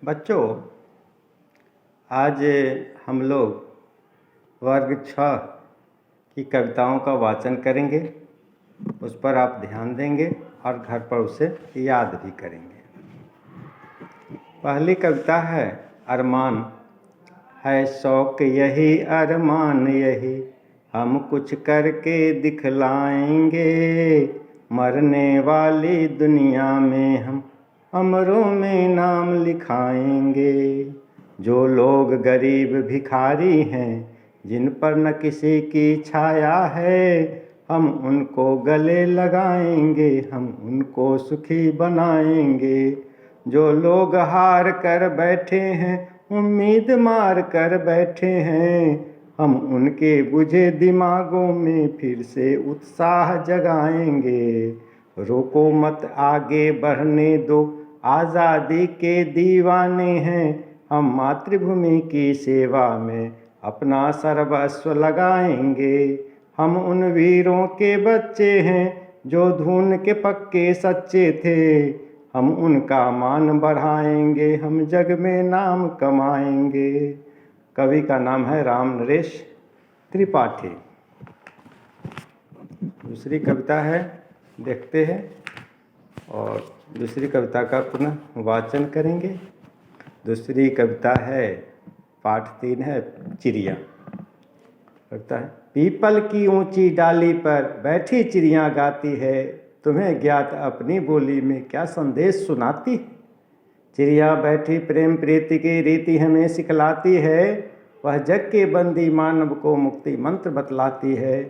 बच्चों, आज हम लोग वर्ग 6 की कविताओं का वाचन करेंगे। उस पर आप ध्यान देंगे और घर पर उसे याद भी करेंगे। पहली कविता है अरमान। है शौक यही अरमान यही, हम कुछ करके दिखलाएंगे। मरने वाली दुनिया में हम अमरों में नाम लिखाएंगे। जो लोग गरीब भिखारी हैं, जिन पर न किसी की छाया है, हम उनको गले लगाएंगे, हम उनको सुखी बनाएंगे। जो लोग हार कर बैठे हैं, उम्मीद मार कर बैठे हैं, हम उनके बुझे दिमागों में फिर से उत्साह जगाएंगे। रोको मत, आगे बढ़ने दो, आज़ादी के दीवाने हैं। हम मातृभूमि की सेवा में अपना सर्वस्व लगाएंगे। हम उन वीरों के बच्चे हैं जो धून के पक्के सच्चे थे। हम उनका मान बढ़ाएंगे, हम जग में नाम कमाएंगे। कवि का नाम है राम नरेश त्रिपाठी। दूसरी कविता है, देखते हैं और दूसरी कविता का पुनः वाचन करेंगे। दूसरी कविता है, पाठ 3 है, चिड़िया। कविता है, पीपल की ऊंची डाली पर बैठी चिड़िया गाती है, तुम्हें ज्ञात अपनी बोली में क्या संदेश सुनाती। चिड़िया बैठी प्रेम प्रीति की रीति हमें सिखलाती है, वह जग के बंदी मानव को मुक्ति मंत्र बतलाती है।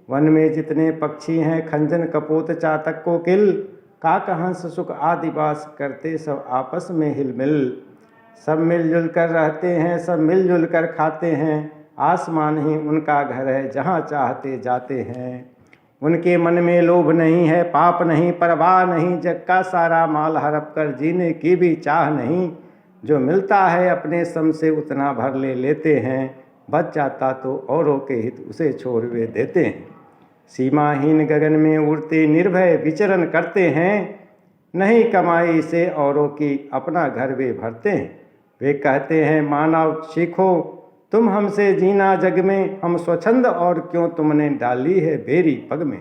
वन में जितने पक्षी हैं, खंजन कपोत चातक कोकिल, काक हंस सुख आदि वास करते सब आपस में हिलमिल। सब मिलजुल कर रहते हैं, सब मिलजुल कर खाते हैं, आसमान ही उनका घर है जहाँ चाहते जाते हैं। उनके मन में लोभ नहीं है, पाप नहीं, परवाह नहीं, जग का सारा माल हड़प कर जीने की भी चाह नहीं। जो मिलता है अपने श्रम से उतना भर ले लेते हैं, बच जाता तो औरों के हित उसे छोड़ वे देते हैं। सीमाहीन गगन में उड़ते निर्भय विचरण करते हैं, नहीं कमाई से औरों की अपना घर वे भरते हैं। वे कहते हैं मानव सीखो तुम हमसे जीना जग में, हम स्वच्छंद और क्यों तुमने डाली है बेरी पग में।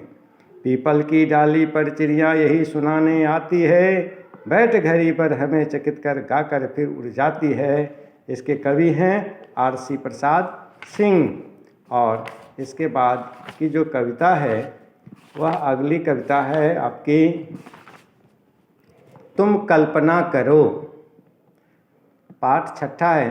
पीपल की डाली पर चिड़िया यही सुनाने आती है, बैठ घड़ी पर हमें चकित कर गाकर फिर उड़ जाती है। इसके कवि हैं आर.सी. प्रसाद सिंह। और इसके बाद की जो कविता है वह अगली कविता है आपकी, तुम कल्पना करो। पाठ 6 है,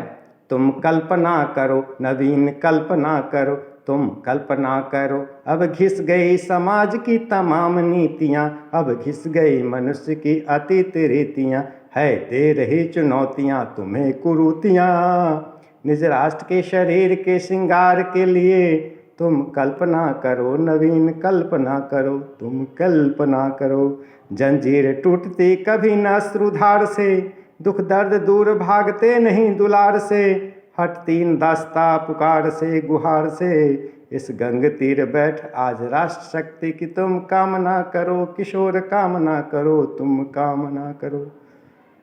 तुम कल्पना करो, नवीन कल्पना करो, तुम कल्पना करो। अब घिस गई समाज की तमाम नीतियाँ, अब घिस गई मनुष्य की अतीत रीतियाँ, है दे रही चुनौतियाँ तुम्हें कुरीतियाँ। निज राष्ट्र के शरीर के श्रृंगार के लिए तुम कल्पना करो, नवीन कल्पना करो, तुम कल्पना करो। जंजीर टूटती कभी न अश्रुधार से, दुख दर्द दूर भागते नहीं दुलार से, हटती दास्ता पुकार से गुहार से। इस गंग तीर बैठ आज राष्ट्र शक्ति की तुम कामना करो, किशोर कामना करो, तुम कामना करो।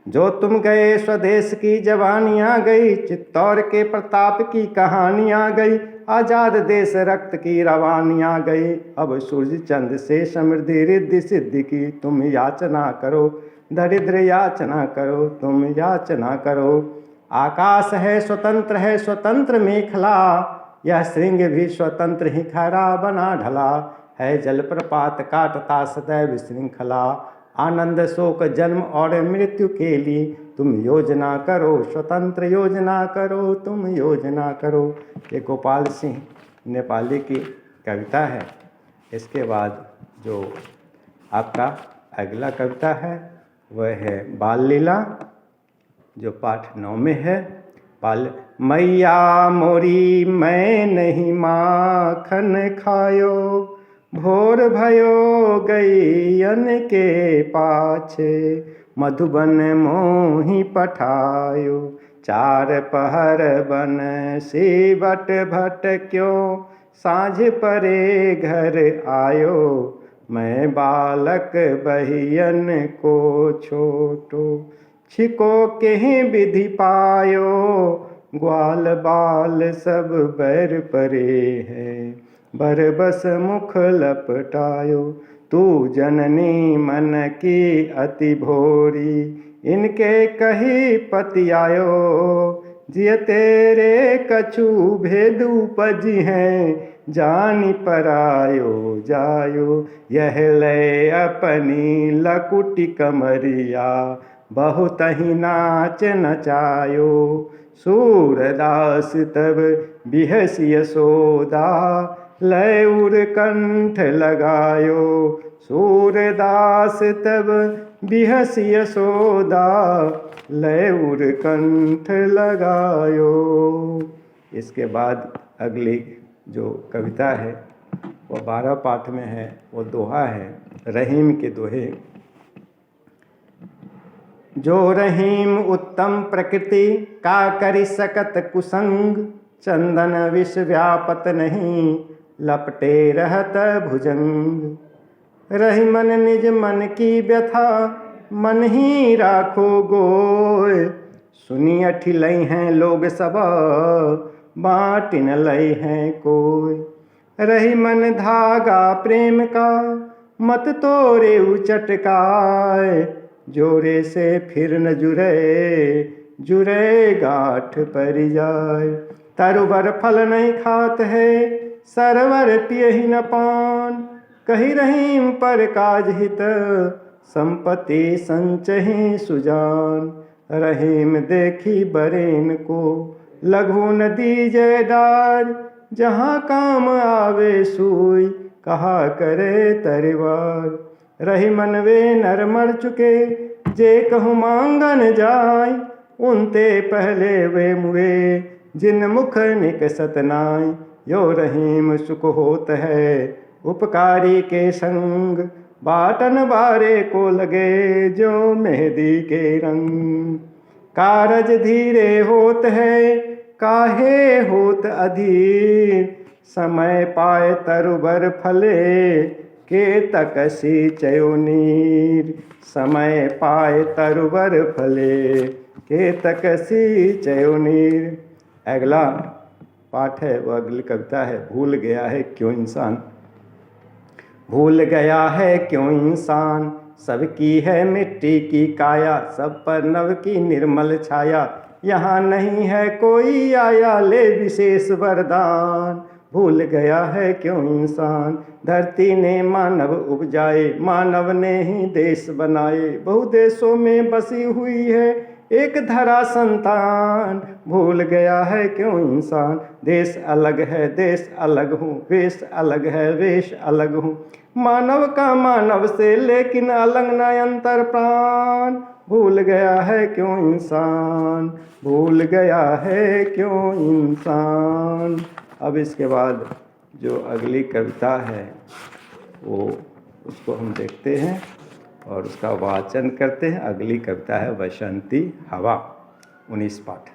जो तुम गए स्वदेश की जवानियाँ गई, चित्तौर के प्रताप की कहानियाँ गई, आज़ाद देश रक्त की रवानियाँ गई। अब सूर्य चंद्र से समृद्धि रिद्धि सिद्धि की तुम याचना करो, दरिद्र याचना करो, तुम याचना करो। आकाश है स्वतंत्र मेखला, यह श्रृंग भी स्वतंत्र ही खरा बना ढला। है जलप्रपात काटता सदैव श्रृंखला, आनंद शोक जन्म और मृत्यु के लिए तुम योजना करो, स्वतंत्र योजना करो, तुम योजना करो। ये गोपाल सिंह नेपाली की कविता है। इसके बाद जो आपका अगला कविता है वह है बाल लीला, जो पाठ 9 में है। बाल मैया मोरी मैं नहीं माखन खायो, भोर भयो गैयन के पाछे, मधुबन मोहि पठायो, चार पहर बन से बट भट क्यों, साँझ परे घर आयो, मैं बालक बहियन को छोटो। छिको केहि विधि पायो, ग्वाल बाल सब बैर परे है, बरबस मुख लपटायो। तू जननी मन की अति भोरी, इनके कही पति आयो। जिय तेरे कछु भेद उपजी हैं, जानी परायो जायो। यह लय अपनी लकुटी कमरिया, बहुत ही नाच नचायो। सूरदास तब बिहसी यशोदा, लय उर कंठ लगायो। सूरदास तब बिहसी यशोदा, लय उर कंठ लगायो। इसके बाद अगली जो कविता है वो 12 पाठ में है, वो दोहा है, रहीम के दोहे। जो रहीम उत्तम प्रकृति, का करि सकत कुसंग। चंदन विष व्यापत नहीं, लपटे रहत भुजंग। रही मन निज मन की व्यथा, मन ही राखो गोय। सुनी अठिलई हैं लोग सब, बाँट न लई हैं कोय। रही मन धागा प्रेम का, मत तोरे चटकाए। जोरे से फिर न जुरे, जुरे गाठ पर जाए। तरुवर फल नहीं खात है, सरवर पियहि न पान। कही रहीम पर काज हित, संपत्ति संचहि सुजान। रहीम देखी बरेन को, लघु न दीजे डार। जहाँ काम आवे सूई, कहा करे तरिवार। रही मन वे नर मर चुके, जे कहूँ मांगन जाय। उनते पहले वे मुए, जिन मुख निकसत नाय। यो रहीम सुख होत है, उपकारी के संग। बाटन बारे को लगे, जो मेहंदी के रंग। कारज धीरे होत है, काहे होत अधीर। समय पाए तरुबर फले, के तकसी चयो नीर। समय पाए तरुबर फले, के तकसी चयो नीर। अगला पाठ है, वो अगली कविता है, भूल गया है क्यों इंसान। भूल गया है क्यों इंसान, सबकी है मिट्टी की काया। सब पर नव की निर्मल छाया, यहाँ नहीं है कोई आया ले विशेष वरदान। भूल गया है क्यों इंसान, धरती ने मानव उपजाए। मानव ने ही देश बनाए, बहु देशों में बसी हुई है एक धरा संतान। भूल गया है क्यों इंसान, देश अलग है देश अलग हूँ, वेश अलग है वेश अलग हूँ। मानव का मानव से लेकिन अलग न अंतर प्राण। भूल गया है क्यों इंसान, भूल गया है क्यों इंसान। अब इसके बाद जो अगली कविता है वो उसको हम देखते हैं और उसका वाचन करते हैं। अगली कविता है बसंती हवा, 19 पाठ।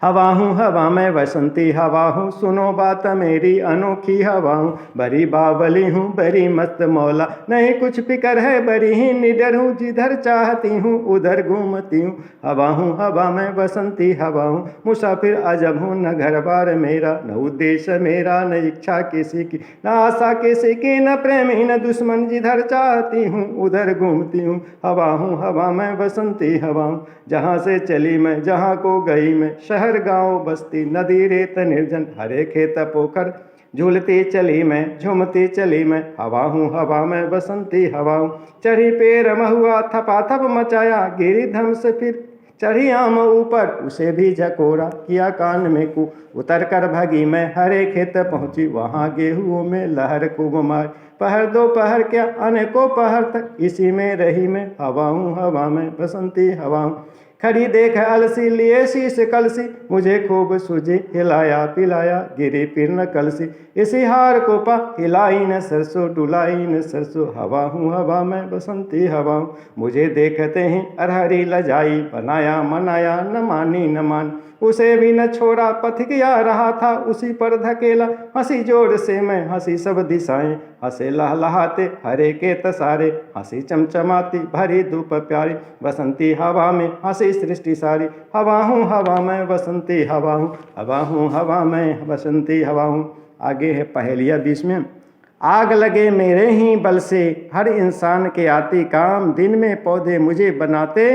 हवा हूँ हवा मैं बसंती हवा हूँ, सुनो बात मेरी अनोखी हवा हूँ। बड़ी बावली हूँ बड़ी मस्त मौला, नहीं कुछ फिक्र है बड़ी ही निडर हूँ। जिधर चाहती हूँ उधर घूमती हूँ। हवा हूँ हवा मैं बसंती हवा हूँ, मुसाफिर अजब हूँ न घर बार मेरा। न उद्देश्य मेरा न इच्छा किसी की, न आशा किसी की, न प्रेमी न दुश्मन। जिधर चाहती हूँ उधर घूमती हूँ। हवा हूँ हवा मैं बसंती हवा हूँ, जहाँ से चली मैं जहाँ को गई मैं। शहर गांव बस्ती नदी रेत निर्जन, हरे खेत पोखर झूलती चली मैं झूमती चली मैं। हवा हूँ हवा मैं बसंती हवा हूँ, चढ़ी पेड़ महुआ थपाथप मचाया। गिरी धम से फिर चढ़ी आम ऊपर, उसे भी झकोरा किया कान में कू। उतर कर भागी मैं हरे खेत पहुँची, वहाँ गेहूँ में लहर खूब मार। पहर दो पहर क्या अनेकों पहर तक, इसी में रही मैं। हवा हूँ हवा मैं बसंती हवा हूँ, खड़ी देख अलसी लिए शीश कलसी। मुझे खूब सूझी हिलाया पिलाया, गिरी फिर न कलसी। इसी हार को पा हिलाई न सरसों डुलाई न सरसों। हवा हूँ हवा मैं बसंती हवा हूँ, मुझे देखते ही अरहरी लजाई। बनाया मनाया न मानी न मान, उसे भी न छोड़ा पथिक या रहा था उसी पर धकेला। हंसी जोर से मैं हंसी सब दिशाएं, हंसे लहलहाते हरे के तसारे, हंसी चमचमाती भरी धूप प्यारी, बसंती हवा में हंसी सृष्टि सारी, हवा में बसंती हवा में बसंती हवा हूँ। आगे है पहेलिया 20 में। आग लगे मेरे ही बल से हर इंसान के आती काम, दिन में पौधे मुझे बनाते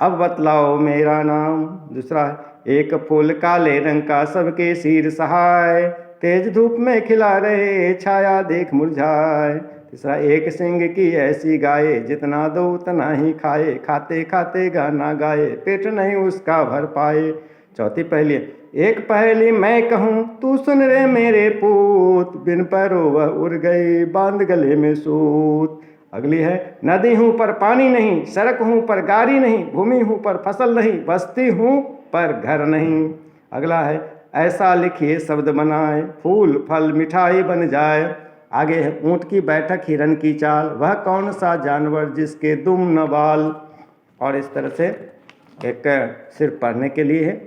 अब बतलाओ मेरा नाम। दूसरा है एक फूल काले रंग का सबके सिर सहाय, तेज धूप में खिला रहे छाया देख मुरझाए। तीसरा एक सिंग की ऐसी गाय जितना दो उतना ही खाए, खाते खाते गाना गाए पेट नहीं उसका भर पाए। चौथी पहेली, एक पहेली मैं कहूँ तू सुन रे मेरे पूत, बिन पैरों वह उड़ गई बांध गले में सूत। अगली है नदी हूँ पर पानी नहीं, सड़क हूँ पर गाड़ी नहीं, भूमि हूँ पर फसल नहीं, बस्ती हूँ पर घर नहीं। अगला है ऐसा लिखिए शब्द बनाए, फूल फल मिठाई बन जाए। आगे है ऊँट की बैठक हिरन की चाल, वह कौन सा जानवर जिसके दुम न बाल। और इस तरह से एक सिर्फ पढ़ने के लिए है।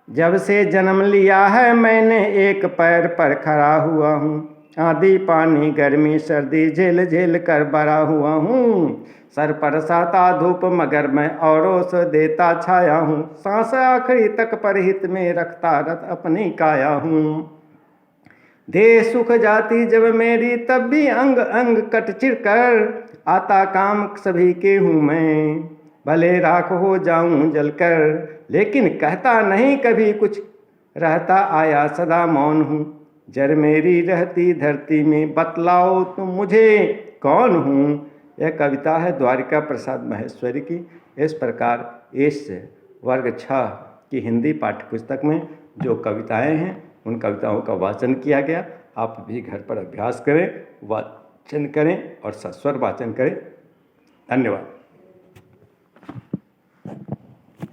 जब से जन्म लिया है मैंने एक पैर पर खड़ा हुआ हूँ, आंधी पानी गर्मी सर्दी झेल झेल कर बड़ा हुआ हूँ। सर पर साता धूप मगर मैं औरों से देता छाया हूँ, सांस आखिरी तक परहित में रखता रत अपनी काया हूँ। देह सुख जाती जब मेरी तब भी अंग अंग कट चिर कर, आता काम सभी के हूँ मैं, भले राख हो जाऊं जलकर, लेकिन कहता नहीं कभी कुछ, रहता आया सदा मौन हूँ। जर मेरी रहती धरती में बतलाओ तुम मुझे कौन हूँ। यह कविता है द्वारिका प्रसाद महेश्वरी की। इस प्रकार इस वर्ग 6 की हिंदी पाठ्यपुस्तक में जो कविताएं हैं उन कविताओं का वाचन किया गया। आप भी घर पर अभ्यास करें, वाचन करें और सस्वर वाचन करें। धन्यवाद।